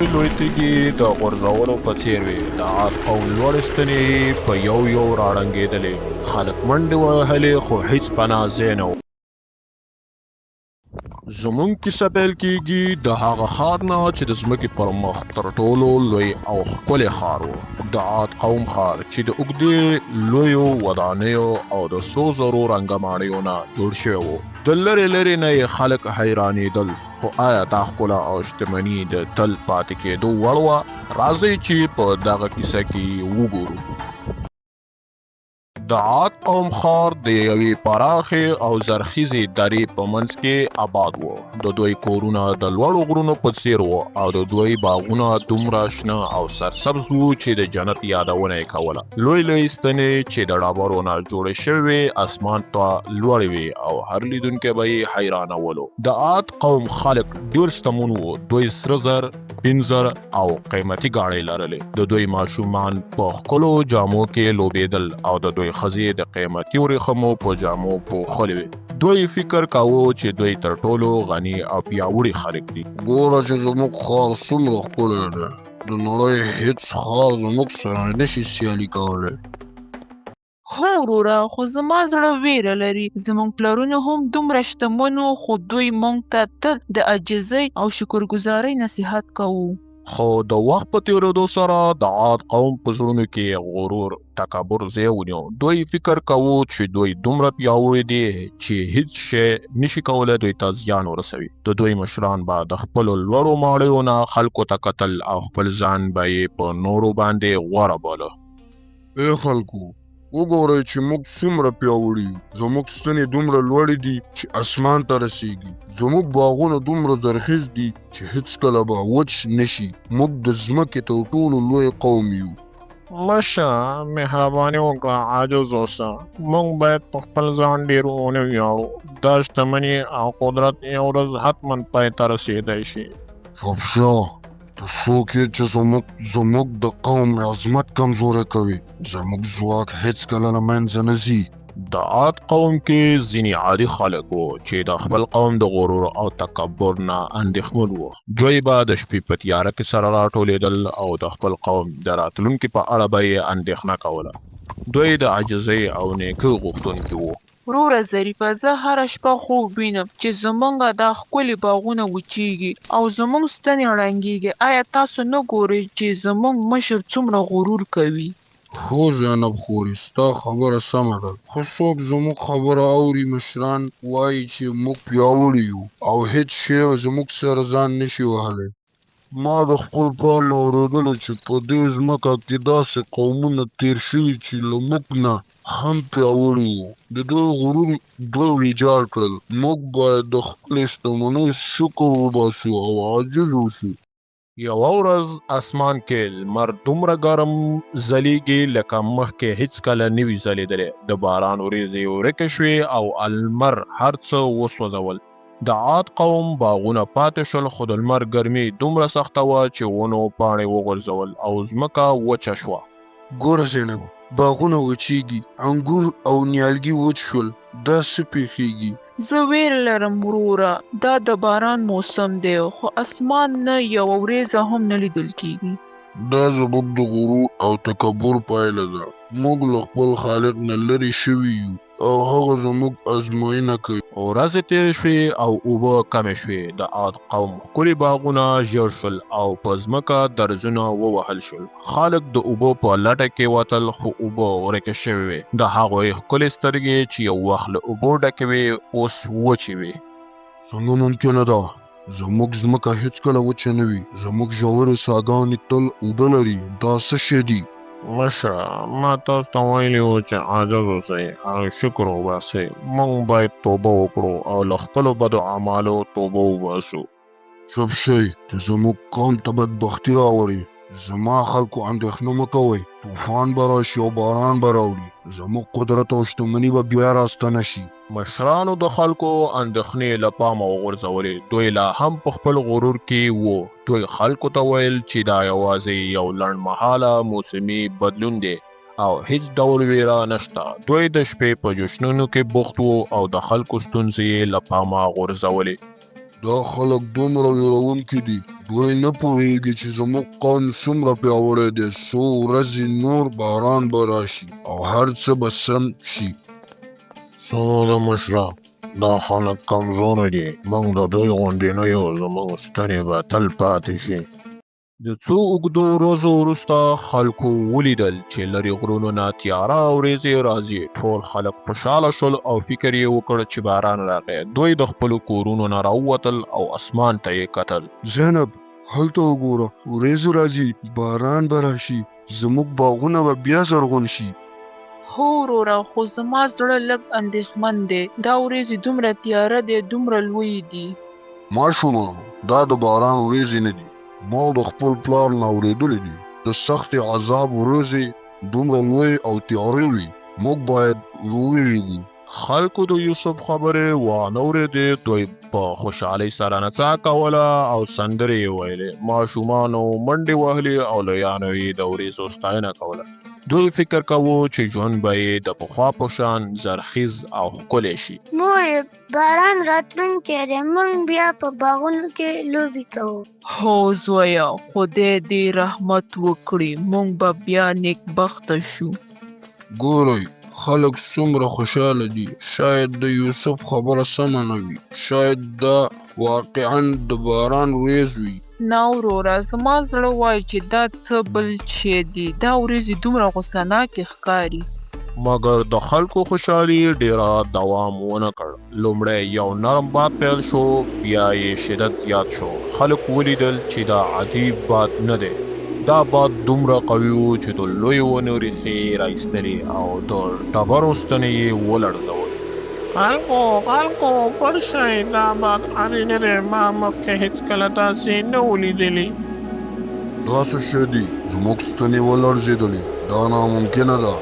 لوی تیږې د غورځولو په څېر وې. د عاد قوم لوړې ستنې په یو یو راړنګېدلې. خلک منډې وهلې خو هېڅ پناه ځای نه و. زمونږ کیسه پیل کېږي د هغه ښار نه چې د ځمکې پر مخ تر ټولو لوی او ښکلی ښار و. د عاد قوم ښار چې د اوږدې لویو ودانیو او د سرو زرو رنګماڼیو نه جوړ شوی و. د لرې لرې نه یې خلک حیرانېدل، خو آیا دا ښکلا او شتمني د تل پاتې کېدو وړ وه؟ راځئ چې په دغه کیسه کې وګورو. د عاد قوم ښار د یوې پراخې او زرخیزې درې په منځ کې آباد و. د دوی کورونه د لوړو غرونو په څیر و او د دوی باغونه دومره شنه او سرسبز وو چې د جنت یادونه یې کوله. لوی لوی ستنې چې د ډبرو نه جوړې شوې اسمان ته لوړې وې او هر لیدونکی به یې حیرانولو. د عاد قوم خلک ډېر شتمن وو. دوی سره زر، سپین زر او قیمتي ګاډۍ لرلې. د دوی ماشومان په ښکلو جامو کې لوبېدل او د دوی ښځې د قیمتي ورېښمو په جامو پوښلې وې. دوی فکر کاوه چې دوی تر ټولو غني او پیاوړي خلک دي. ګوره چې زموږ ښار څومره ښکلی دی. د نړۍ هېڅ ښار زموږ سره نشي سیالي کولی. هو وروره، خو زما زړه ویره لري. زموږ پلرونه هم دومره شتمن وو، خو دوی موږ ته تل د عاجزۍ او شکرګزارۍ نصیحت کوو. خو د وخت په تېرېدو سره د عاد قوم په زړونو کې غرور تکبر ځای ونیو. دوی فکر کوو چې دوی دومره پیاوړي دي چې هیڅ شی نشي کولی دوی ته زیان ورسوي. د دوی مشران به د خپلو لوړو ماڼیو نه خلکو ته کتل او خپل ځان به یې په نورو باندې غوره باله. ای خلکو، وګورئ چې موږ څومره پیاوړي یو. زموږ ستنې دومره لوړې دي چې اسمان ته رسیږي. زموږ باغونه دومره زرخیز دي چې هیڅکله به وچ نشي. موږ د ځمکې تر ټولو لوی قوم یو. مشه مهرباني وکړه، عاجز اوسه. موږ باید په خپل ځان ډېر ونه ویاړو. دا شتمني او قدرت یو ورځ حتما پای ته رسېدی شي. شپشه، ته څوک یې چې زموږ د قوم عظمت کمزوری کوي؟ زموږ ځواک هیڅکله له منځه نه ځي. د عاد قوم کې ځینې عادي خلک وو چې د خپل قوم د غرور او تکبر نه اندېښمن وو. دوی به د شپې په تیاره کې سره راټولېدل او د خپل قوم د راتلونکي په اړه به یې اندېښنه کوله. دوی د عاجزۍ او نیکۍ غوښتونکي وو. وروره ظریفه، زه هره شپه خوب وینم چې زموږ دا ښکلي باغونه وچیږي او زموږ ستنې ړنګېږي. آیا تاسو نه ګورئ چې زموږ مشر څومره غرور کوي؟ هو زینب خورې، ستا خبره سمه ده، خو څوک زموږ خبره اوري؟ مشران وایي چې موږ پیاوړي یو او هیڅ شی زموږ سره ځان نشي وهلی. ما د خپل پلار نه اورېدلی چې په دې ځمکه کې داسې قومونه تېر شوي چې له موږ نه هم پیاوړي وو. د دوی غرور دوی ویجاړ کړل. موږ باید د خپلې شتمنۍ شکر وباسو او عاجز اوسو. یوه ورځ اسمان کې لمر دومره ګرم ځلیږي لکه مخکې هیڅکله نه وي ځلېدلی. د باران ورېځې ورکې شوې او لمر هر څه وسوځول. د عاد قوم باغونه پاتې شول، خو د لمر ګرمي دومره سخته وه چې ونو پاڼې وغورځول او ځمکه وچه شوه. ګوره زینب، باغونه وچیږي، انګور او نیالګي وچ شول. دا څه پیښیږي؟ زه ویره لرم وروره، دا د باران موسم دی، خو اسمان نه یوه وریځه هم نه لیدل کیږي. دا زموږ د غرور او تکبر پایله ده. موږ له خپل خالق نه لرې شوي یو او هغه زموږ ازموینه کوي. ورځې تېرې شوې او اوبه کمې شوې. د عاد قوم ښکلي باغونه ژیړ شول او په ځمکه درزونه ووهل شول. خلک د اوبو په لټه کې وتل، خو اوبه ورکې شوې وې. د هغوی ښکلې سترګې چې یو وخت له اوبو ډکې وې اوس وچې وې. څنګه ممکنه ده؟ زموږ ځمکه هیڅکله وچه نه وي. زموږ ژورې څاګانې تل اوبه لري. دا څه شی دي؟ مشره، ما تاسو ته ویلي وو چې عاجز اوسئ او شکر وباسئ. موږ باید توبه وکړو او له خپلو بدو اعمالو توبه وباسو. چوپ شئ، ته زموږ قوم ته بدبختي راوړي. زما خلکو اندېښنه مه کوئ. طوفان به راشي او باران به راوړي. زموږ قدرت او شتمني به بیا راستنه شي. مشرانو د خلکو اندېښنې له پامه وغورځولې. دوی لا هم په خپل غرور کې وو. دوی خلکو ته ویل چې دا یوازې یو لنډمهاله موسمي بدلون دی او هیڅ ډول ویره نشته. دوی د شپې په جشنونو کې بوخت وو او د خلکو ستونزې یې له پامه غورځولې. دا خلک دومره ویرونکي دي. دوی نه پوهېږي چې زموږ قوم څومره پیاوړی دی. څو ورځې نور باران به راشي او هر څه به سم شي. څه ده مشره، دا خلک کمزوری دي، موږ د دوی غوندې نه یو، زموږ ستنې به تل پاتې شي. د څو اوږدو ورځو وروسته خلکو ولیدل چې لرې غرونو نه تیاره ورېځې راځي. ټول خلک خوشحاله شول او فکر یې وکړ چې باران راغی. دوی د خپلو کورونو نه راووتل او اسمان ته یې کتل. زینب هلته وګوره، ورېځې راځي، باران به راشي، زموږ باغونه به بیا زرغون شي. هو وروره، خو زما زړه لږ اندېښمن دی. دا ورېځې دومره تیاره دی، دومره لویې دي. ماشومانو، دا د باران ورېځې نه دي. ما د خپل پلار نه اورېدلې دي. د سختې عذاب ورځې دومره لوی او تیارې وي. موږ باید ووېرېږو. خلکو د یوسف خبرې وانه اورېدې. دوی په خوشحالۍ سره نڅا کوله او سندرې یې ویلې. ماشومانو منډې وهلې او لویانو یې د وریځو ستاینه کوله. دوی فکر کوو چې ژوند به یې د پخوا په شان زرخیز او ښکلی شي. مور، باران راتلونکی دی، موږ بیا په باغونو کې لوبې کوو. هو زویه، خدای دې رحمت وکړي، موږ به بیا نیکبخته شو. ګورئ خلک څومره خوشحاله دي. شاید د یوسف خبره سمه نه وي. شاید دا واقعا د باران ورېځ وي. نه وروره، زما زړه وایي چې دا څه بل شی دی. دا ورېځې دومره غوسناکې ښکاري. مګر د خلکو خوشحالي ډیره دوام ونه کړ. لومړی یو نرم باد پیل شو، بیا یې شدت زیات شو. خلک ولیدل چې دا عادي باد نه دی. دا باد دومره قوي و چې د لویو ونو ریښې رایستلې او د ډبرو ستنې یې ولړزولې. خلکو پټ شئ، دا باد عادي نه دی. ما مخکې هېڅکله داسې نه و لیدلي. دا څه شی دی؟ زموږ ستنې ولړزېدلې. دا ناممکنه ده.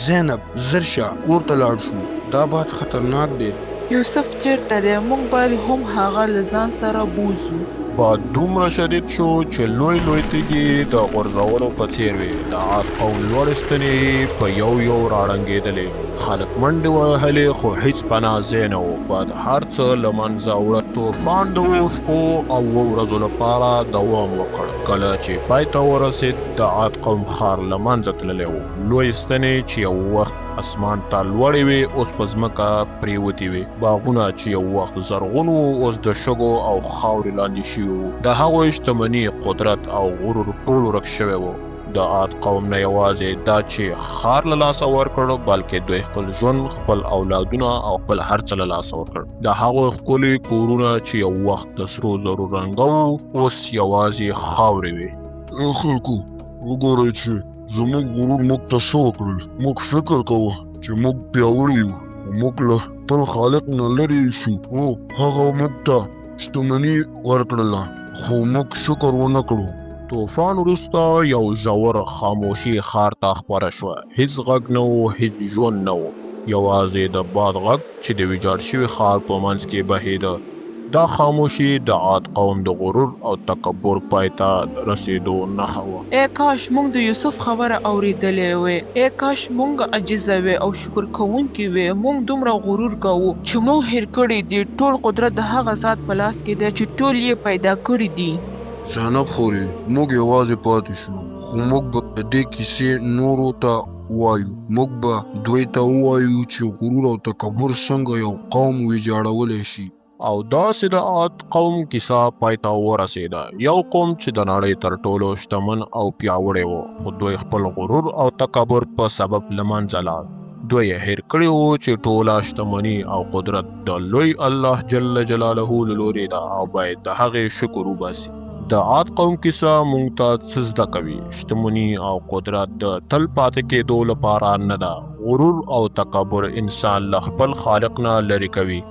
زینب زر شه، کور ته لاړ شو. دا باد خطرناک دی. یوسف چېرته دی؟ موږ باید هم هغه له ځان سره بوځو. باد دومره شدید شو چې لوی تیږې د غورځولو په څېر وې. د عاد قوم لوړې ستنې په یو راړنګېدلې. خلک منډې وهلې خو هېڅ پناه ځای نه و. باد هر څه له منځه وړه. طوفان د 7 شپو او 7 ورځو لپاره دوام وکړ. کله چې پای ته ورسېد، د عاد قوم ښار له منځه تللی و. لویې ستنې چې یو وخت اسمان ته لوړې وې اوس په ځمکه پرېوتې وې. باغونه چې یو وخت زرغون وو اوس د شګو او خاورې لاندې شوي وو. د هغوی شتمني، قدرت او غرور ټول ورک شوی و. د عاد قوم نه یوازې دا چې ښار له لاسه ورکړ، بلکې دوی خپل ژوند، خپل اولادونه او خپل هر څه له لاسه ورکړ. د هغوی ښکلي کورونه چې یو وخت د سرو زرو رنګه وو اوس یوازې خاورې وې. ای خلکو، وګورئ چې زموږ غرور موږ ته څه وکړل. موږ فکر کوو چې موږ پیاوړي یو. موږ له خپل خالق نه لرې شو. او هغه موږ ته شتمني ورکړله، خو موږ شکر ونه کړو. طوفان وروسته یو ژور خاموشي ښار ته خپره شوه. هیڅ غږ نه و، هیڅ ژوند نه و. یوازې د باد غږ چې د ویجاړ شوي ښار په منځ کې بهېده. دا خاموشي د عاد قوم د غرور او تکبر پای ته رسېدو نښه وه. ای کاش موږ د یوسف خبره اورېدلې وې. ای کاش موږ عاجزه وې او شکر کوونکي وې. موږ دومره غرور کوو چې موږ هېر کړي دي ټول قدرت د هغه ذات په لاس کې دی چې ټول یې پیدا کړي دي. زینب خورې، موږ یوازې پاتې شو، خو موږ به د دې کیسې نورو ته وایو. موږ به دوی ته ووایو چې غرور او تکبر څنګه یو قوم ویجاړولی شي. او داسې د عاد قوم کیسه پای ته ورسېده. یو قوم چې د نړۍ تر ټولو شتمن او پیاوړی و، خو دوی خپل غرور او تکبر په سبب له منځه لاړ. دوی یې هېر کړي وو چې ټوله شتمني او قدرت د لوی الله جل جلاله له لورې ده او باید د هغې شکر وباسي. د عاد قوم کیسه موږ ته څه زده کوي؟ شتمني او قدرت د تل پاتې کېدو لپاره نه ده. غرور او تکبر انسان له خپل خالق نه لرې کوي.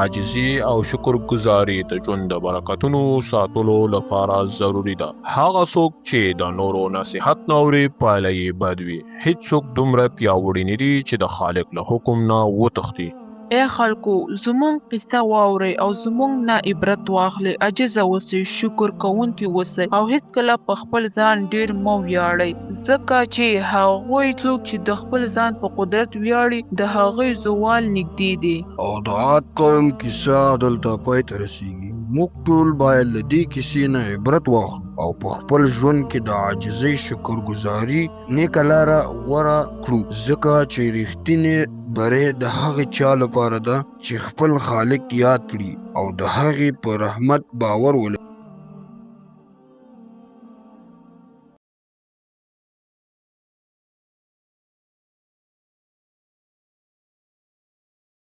عاجزي او شکر گزاري د ژوند د برکتونو ساتلو لپاره ضروری ده. هغه څوک چې د نورو نصیحت نه اوري، پایله یې بد وي. هیڅوک دومره پیاوړي نه دي چې د خالق له حکم نه وتښتي. ای خلکو، زموږ قصه واورئ او زموږ نه عبرت واخلئ. عاجزه اوسئ، شکر کوونکي اوسئ او هیڅکله په خپل ځان ډیر مه ویاړئ، ځکه چې هغوی څوک چې د خپل ځان په قدرت ویاړي د هغوی زوال نږدې دی. او د عاد قوم کیسه دلته پای ته رسیږي. موږ ټول باید له دې کیسې نه عبرت واخلو او په خپل ژوند کې د عاجزۍ شکرګزاري نیکه لاره غوره کړو، ځکه چې رښتینې بری د هغې چا لپاره ده چې خپل خالق یاد کړي او د هغې په رحمت باور ولري.